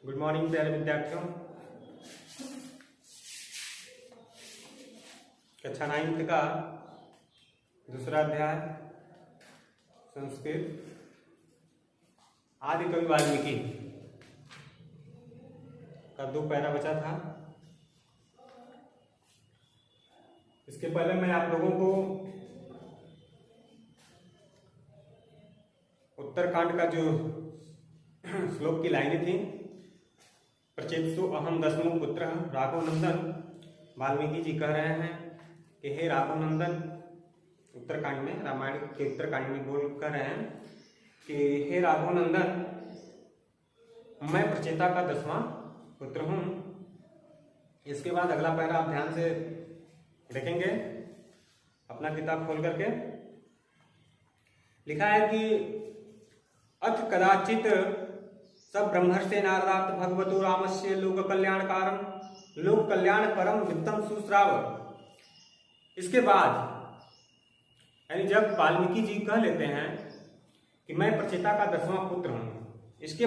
Good morning प्यारे विद्यार्थियों। कक्षा 9 का दूसरा अध्याय संस्कृत आदि कवि वाल्मीकि का 2 पैरा बचा था। इसके पहले मैं आप लोगों को उत्तरकांड का जो श्लोक की लाइनें थी, प्रचेतसु अहम दशमो पुत्र राघव नंदन, वाल्मीकि जी कह रहे हैं कि हे राघव नंदन, उत्तरकांड में, रामायण के उत्तरकांड में बोल कर रहे हैं कि हे राघव नंदन, मैं प्रचेता का 10वां पुत्र हूं। इसके बाद अगला पैरा आप ध्यान से देखेंगे अपना किताब खोल करके। लिखा है कि अथ कदाचित सब ब्रह्मर्षि नारदात भगवतो रामस्य लोक कल्याणकरम वित्तम सुश्राव। इसके बाद यानी जब वाल्मीकि जी कह लेते हैं कि मैं प्रचेता का 10वां पुत्र हूं, इसके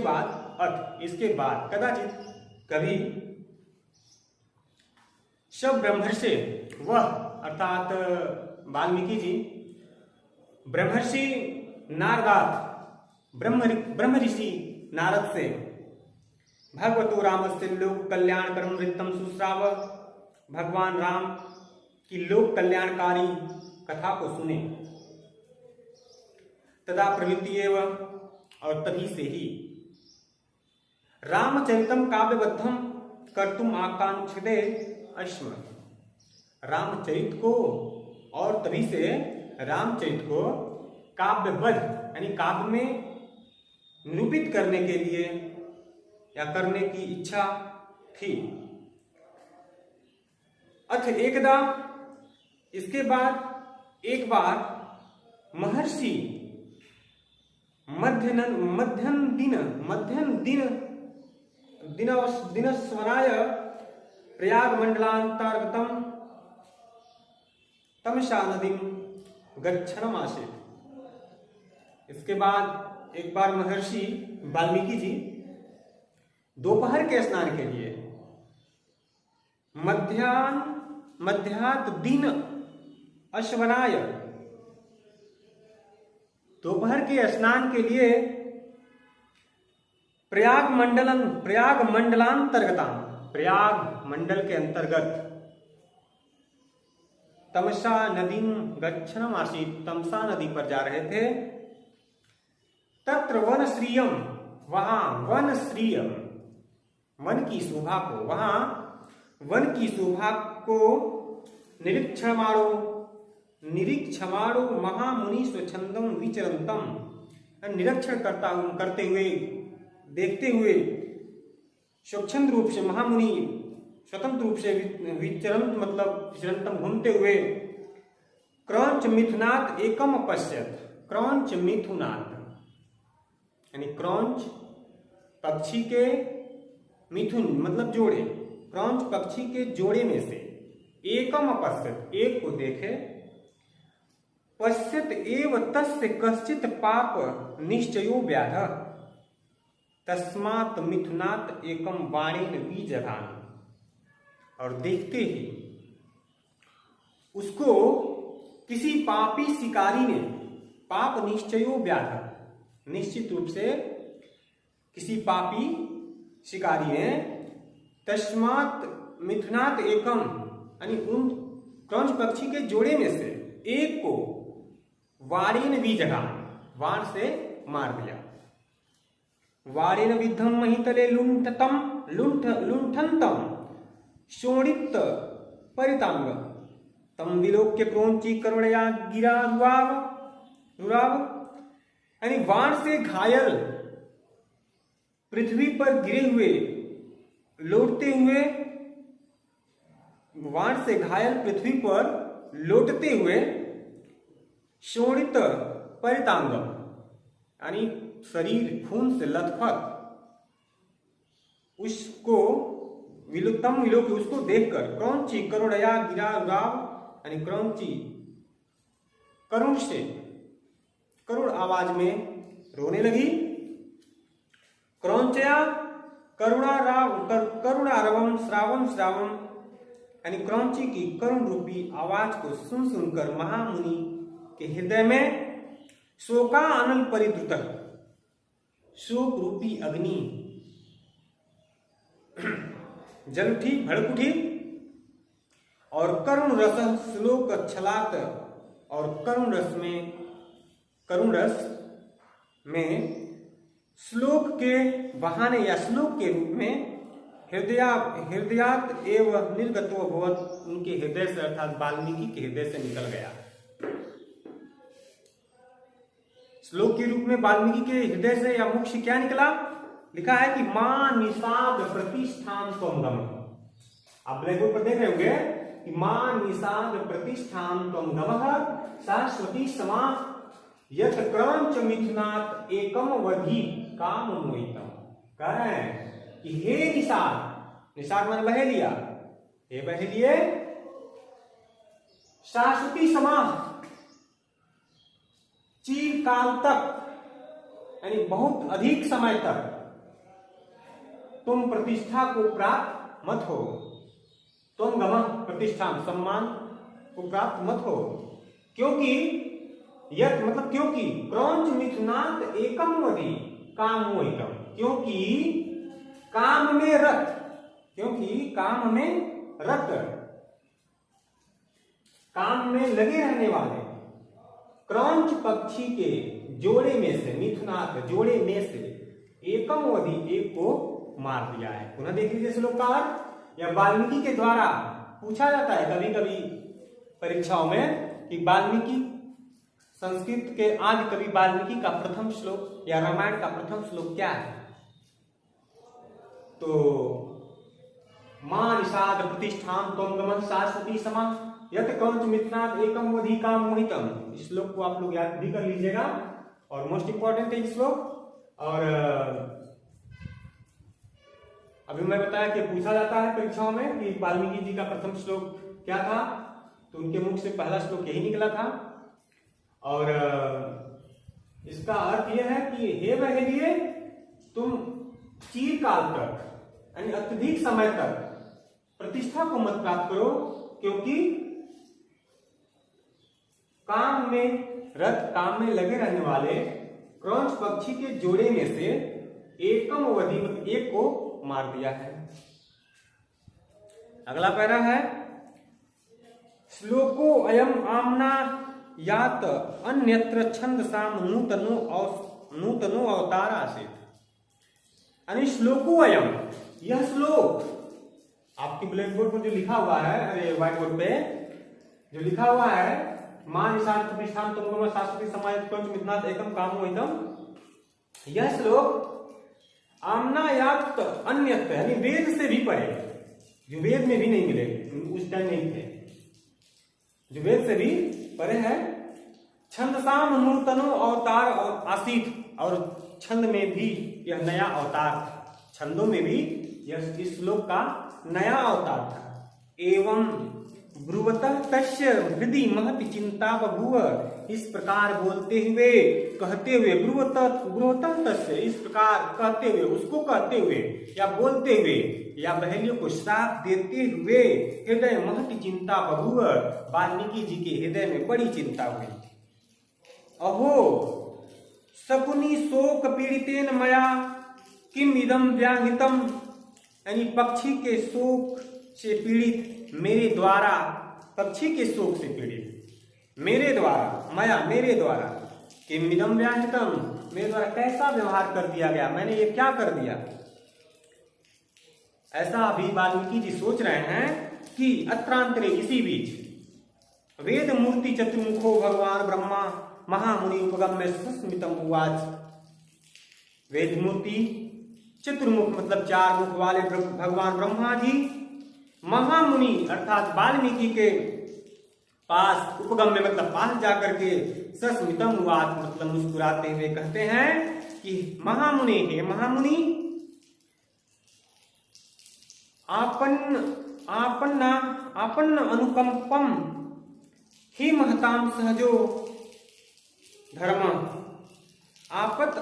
बाद कदाचित कभी सब ब्रह्मर्षि, वह अर्थात वाल्मीकि जी ब्रह्मर्षि नारदात, ब्रह्म ऋषि नारद से भगवतो रामस्य लोक कल्याणकरम वृत्तम सुश्राव, भगवान राम की लोक कल्याणकारी कथा को सुने। तदा प्रवृत्ति एवं, और तभी से ही रामचरितम काव्यबद्धम कर्तुम आकांक्षते अश्म। रामचरित को, और तभी से रामचरित को काव्यबद्ध यानी काव्य में निरूपित करने के लिए या करने की इच्छा थी। अथ एकदा, इसके बाद एक बार महर्षि दिनस्वराय प्रयाग मंडलांतर्गतम तमसा नदीम गच्छनम आसीत्। इसके बाद एक बार महर्षि वाल्मीकि जी दोपहर के स्नान के लिए मध्यात दिन अश्वनाय, दोपहर के स्नान के लिए प्रयाग मंडल के अंतर्गत तमसा नदीम गच्छनम आसीत्, तमसा नदी पर जा रहे थे। तत्र वनश्रियम, वहां वनश्रियम, वन की शोभा को निरीक्षमाणो महामुनि स्वच्छंदम विचरंतम, निरीक्षण करते हुए, देखते हुए स्वच्छंद रूप से महामुनि स्वतंत्र रूप से विचरंत मतलब विचरंतम घूमते हुए क्रौंच मिथुनात् एकम अपश्यत। क्रौंच मिथुनात् यानी क्रौंच पक्षी के, मिथुन मतलब जोड़े, क्रौंच पक्षी के जोड़े में से एकम अपश्यत, एक को देखे। पश्यत एव तस्य कश्चित पाप निश्चयो व्याध, तस्मात् मिथुनात् एकम बाणेन बीजघान। और देखते ही उसको किसी पापी शिकारी ने, पाप निश्चयो व्याध, निश्चित रूप से किसी पापी शिकारी ने, तस्मात् मिथुनात् एकम यानी उन क्रौंच पक्षी के जोड़े में से एक को वारेन बीजघान, वार से मार दिया। वारेन विद्धम महितले लुंठंतम शोणित परितांग, तम विलोक्य क्रौंची करुणया गिरा रुराव। यानी वार से घायल, पृथ्वी पर गिरे हुए, लौटते हुए, वार से घायल पृथ्वी पर लौटते हुए, शोणित परितांग यानी शरीर खून से लथपथ, उसको विलोक्य, उसको देखकर क्रौंची करुणया गिरा रुराव यानी क्रौंची करुण आवाज में रोने लगी। क्रौंचया करुणारवम श्रावम श्रावम यानी क्रौंची की करुण रूपी आवाज को सुन सुनकर महामुनि के हृदय में शोका अनल परिद्रुत, शोक रूपी अग्नि जल उठी, भड़क उठी और करुण रस श्लोक छलात और करुण रस में श्लोक के बहाने या श्लोक के रूप में हृदयात एवं निर्गतो भवत, उनके हृदय से अर्थात वाल्मीकि के हृदय से निकल गया। श्लोक के रूप में वाल्मीकि के हृदय से या मुख से क्या निकला? लिखा है कि मां निषाद प्रतिष्ठान त्वमगम। आप ब्लैक बोर्ड पर देख रहे होंगे कि मां निषाद प्रतिष्ठान त्वमगम शाश्वती समा यत क्रंच मिथुनात् एकम वधि काम मोहितम। कह रहे हैं कि हे निषाद, निषाद मैंने बह लिया, हे बह लिए शाश्वती समा, चिरकाल तक यानी बहुत अधिक समय तक तुम प्रतिष्ठा को प्राप्त मत हो। तुम गमः प्रतिष्ठा सम्मान को प्राप्त मत हो, क्योंकि यत मतलब क्योंकि क्रौंच मिथुनात् एकम वधि काम मोहितम, क्योंकि काम में रत, क्योंकि काम में रत, काम में लगे रहने वाले क्रौंच पक्षी के जोड़े में से, मिथुनात् जोड़े में से एकम वधि, एक को मार दिया है। पुनः देख लीजिए श्लोक का अर्थ। या वाल्मीकि के द्वारा पूछा जाता है कभी कभी परीक्षाओं में कि वाल्मीकि संस्कृत के आदि कवि वाल्मीकि का प्रथम श्लोक या रामायण का प्रथम श्लोक क्या है? तो मां निषाद प्रतिष्ठान त्वमगम शाश्वती समा यत क्रौंच मिथुनात् एकम वधि काम मोहितम। इस श्लोक को आप लोग याद भी कर लीजिएगा और मोस्ट इंपॉर्टेंट है ये श्लोक। और अभी मैं बताया कि पूछा जाता है परीक्षाओं में कि वाल्मीकि जी का प्रथम श्लोक क्या था, तो उनके मुख से पहला श्लोक यही निकला था। और इसका अर्थ यह है कि हे बहलिए, तुम चिरकाल तक यानी अत्यधिक समय तक प्रतिष्ठा को मत प्राप्त करो, क्योंकि काम में रत, काम में लगे रहने वाले क्रौंच पक्षी के जोड़े में से एकम वधि, एक को मार दिया है। अगला पैरा है श्लोको अयम आमना यात अन्यत्र छंदसाम नूतनो अवतार आसित। यानी श्लोको अयम, यह श्लोक आपके ब्लैक बोर्ड पर जो लिखा हुआ है, अरे व्हाइट बोर्ड पे जो लिखा हुआ है मां निषाद प्रतिष्ठान त्वमगम शाश्वती समाय क्रौंच मिथुनात् एकम काम मोहितम, यह श्लोक आमनायात अन्यत्र यानी वेद से भी परे, जो वेद में भी नहीं मिले, उस टाइम नहीं थे, जो वेद से भी परे है। छंदसाम नूतनो अवतार आसीत, और छंद में भी यह नया अवतार था, छंदों में भी यह इस श्लोक का नया अवतार था। एवं ब्रुवतः तस्य हृदि महति चिंता बभूव। इस प्रकार बोलते हुए, कहते हुए, ब्रुवतः तस्य, इस प्रकार कहते हुए, उसको कहते हुए या बोलते हुए या बहलियों को श्राप देते हुए हृदय महति चिंता बभूव, वाल्मीकि जी के हृदय में बड़ी चिंता हुई। अहो शकुनी शोक पीड़ितेन मया किम इदम व्याहितम, यानी पक्षी के शोक से पीड़ित मेरे द्वारा, पक्षी के शोक से पीड़ित मेरे द्वारा, मया मेरे द्वारा, किम इदम व्याहितम, मेरे द्वारा कैसा व्यवहार कर दिया गया, मैंने ये क्या कर दिया। ऐसा अभी वाल्मीकि जी सोच रहे हैं कि अत्रांतरे, इसी बीच वेद मूर्ति चतुर्मुखो भगवान ब्रह्मा महामुनि उपगम्य सुस्मितम उवाच। वेद मूर्ति चतुर्मुख मतलब चार मुख वाले भगवान ब्रह्मा जी महामुनि अर्थात वाल्मीकि के पास, उपगम्य मतलब पास जाकर के सस्मितम उवाच मतलब मुस्कुराते हुए कहते हैं कि महामुनि, हे महामुनि, आपन्न अनुकंपम ही महताम सहजो धर्म। आपत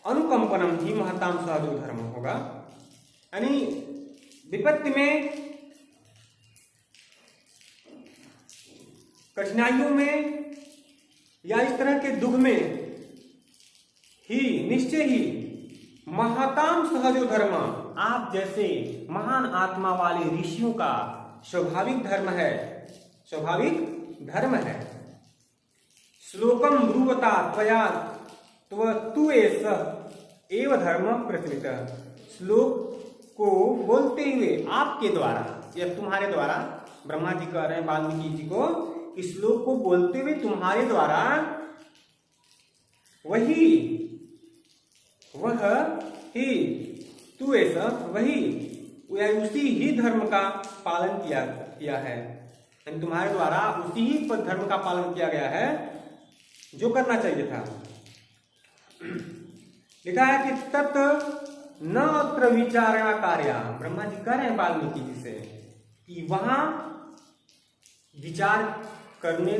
अनुकंपनम ही महताम सहजो धर्म होगा। यानी विपत्ति में, कठिनाइयों में या इस तरह के दुख में ही निश्चय ही महताम सहजो धर्म, आप जैसे महान आत्मा वाले ऋषियों का स्वाभाविक धर्म है, स्वाभाविक धर्म है। श्लोकम ब्रुवता त्वया तु एव धर्म प्रचलित, श्लोक को बोलते हुए आपके द्वारा या तुम्हारे द्वारा, ब्रह्मा जी कह रहे हैं वाल्मीकि जी को, इस श्लोक को बोलते हुए तुम्हारे द्वारा वह ही तू ऐसा वही उसी ही धर्म का पालन किया है, यानी तुम्हारे द्वारा उसी ही धर्म का पालन किया गया है जो करना चाहिए था। लिखा है कि तत् न अत्र विचारणा कार्य, ब्रह्मा जी कह रहे हैं वाल्मीकि जी से कि वहां विचार करने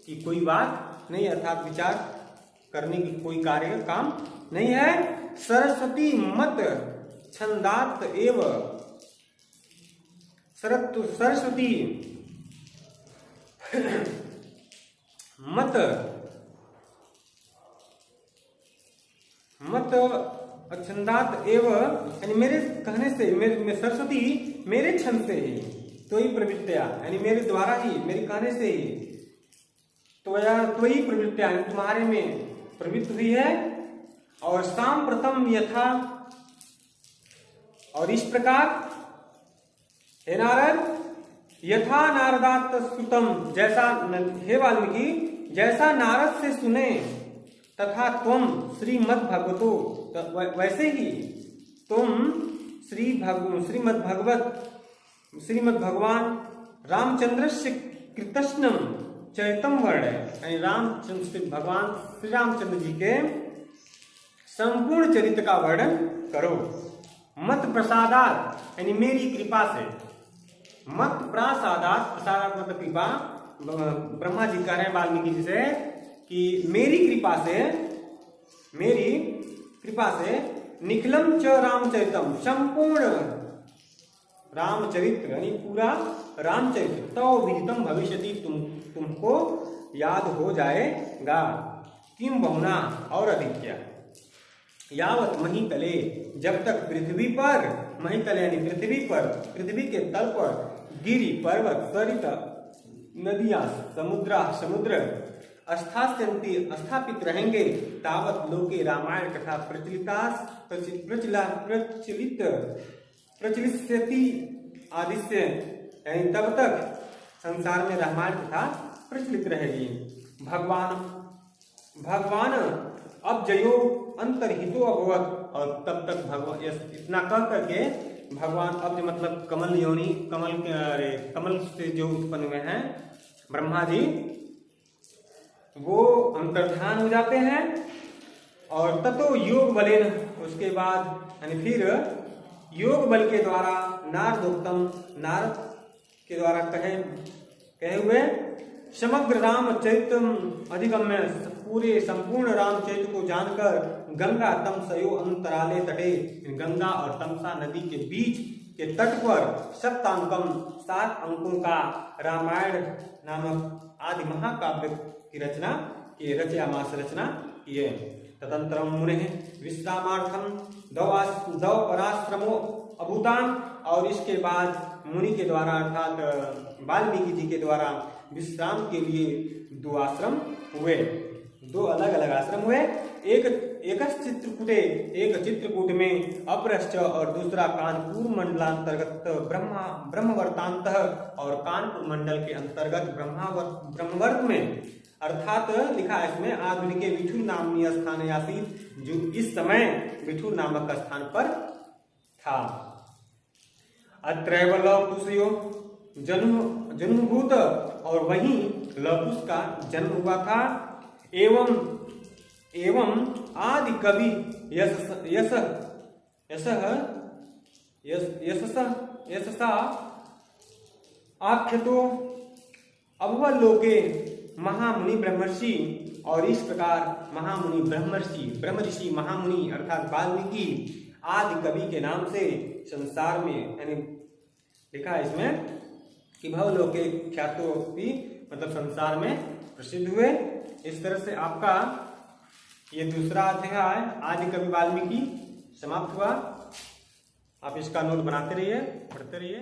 की कोई बात नहीं, अर्थात विचार करने की कोई कार्य काम नहीं है। सरस्वती मत छंदात एव, सरस्वती मत छंदात एव, यानी मेरे कहने से, मेरे सरस्वती मेरे छंद से ही, तो ही प्रवृत्तिया, यानी मेरे द्वारा ही, मेरे कहने से ही, तो ही प्रवृत्तिया, तुम्हारे में प्रवृत्त हुई है। और सांप्रतम यथा, और इस प्रकार हे नारद, यथा नारदात सुतम, जैसा हे वाल्मीकि जैसा नारद से सुने, तथा तुम श्रीमद् भगवतो, वैसे ही तुम श्रीमद् भगवान रामचंद्रस्य कृतस्नम चरितम वर्ण, यानी रामचंद्र भगवान श्री रामचंद्र जी के संपूर्ण चरित्र का वर्णन करो। मत प्रसादात, यानी मेरी कृपा से, मत प्रसादात, प्रसादात मतलब कृपा, ब्रह्मा जी कह रहे हैं वाल्मीकि जी से कि मेरी कृपा से निखिलम च रामचरितम, संपूर्ण रामचरित्र यानी पूरा रामचरित्र, तो विदितम भविष्यति, तुमको याद हो जाएगा। किम बहुना, और अधिक क्या, यावत महीतले, जब तक पृथ्वी पर, महीतले यानी पृथ्वी पर, पृथ्वी के तल पर गिरि पर्वत सरित नदियां समुद्र स्थापित रहेंगे, तावत लोके रामायण कथा प्रचलिष्यति आदिश्य, यानी तब तक संसार में रामायण कथा प्रचलित रहेगी। भगवान अब जयो अंतर्हितो अभवत, और तब तक भगवान इतना कह करके भगवान, अब मतलब कमल योनि, कमल से जो उत्पन्न हुए हैं ब्रह्मा जी, वो अंतर्धान हो जाते हैं। और ततो योग बलेन, उसके बाद यानी फिर योग बल के द्वारा नारदोत्तम, नारद के द्वारा कहे हुए समग्र रामचरित अधिगम्य, पूरे संपूर्ण रामचरित्र को जानकर गंगा तमसयो अंतराले तटे, गंगा और तमसा नदी के बीच के तट पर सप्तांकम 7 अंकों का रामायण नामक आदि महाकाव्य की रचना किए। तदंतरम मुने विश्रामार्थम दौ पराश्रमो अभूतान, और इसके बाद मुनि के द्वारा अर्थात वाल्मीकि जी के द्वारा विश्राम के लिए 2 आश्रम हुए, 2 अलग अलग आश्रम हुए। एक चित्रकूट में अपरश्च, और दूसरा कानपुर मंडलांतर्गत ब्रह्मवर्तांत, और कानपुर मंडल के अंतर्गत ब्रह्मवर्त में, अर्थात लिखा है इसमें आधुनिक विठुर नामनी स्थान यासीत, जो इस समय विठुर नामक स्थान पर था। अत्रैव लवकुशयो जन्मभूत, और वहीं लवकुश का जन्म हुआ था। एवं आदि कवि यशसा आख्यातो अभवलोके महामुनि ब्रह्मर्षि और इस प्रकार महामुनि ब्रह्म ऋषि महामुनि अर्थात वाल्मीकि आदि कवि के नाम से संसार में, यानी लिखा है इसमें कि भवलोके ख्यातोपि, मतलब संसार में प्रसिद्ध हुए। इस तरह से आपका ये दूसरा अध्याय आदि कवि वाल्मीकि समाप्त हुआ। आप इसका नोट बनाते रहिए, पढ़ते रहिए।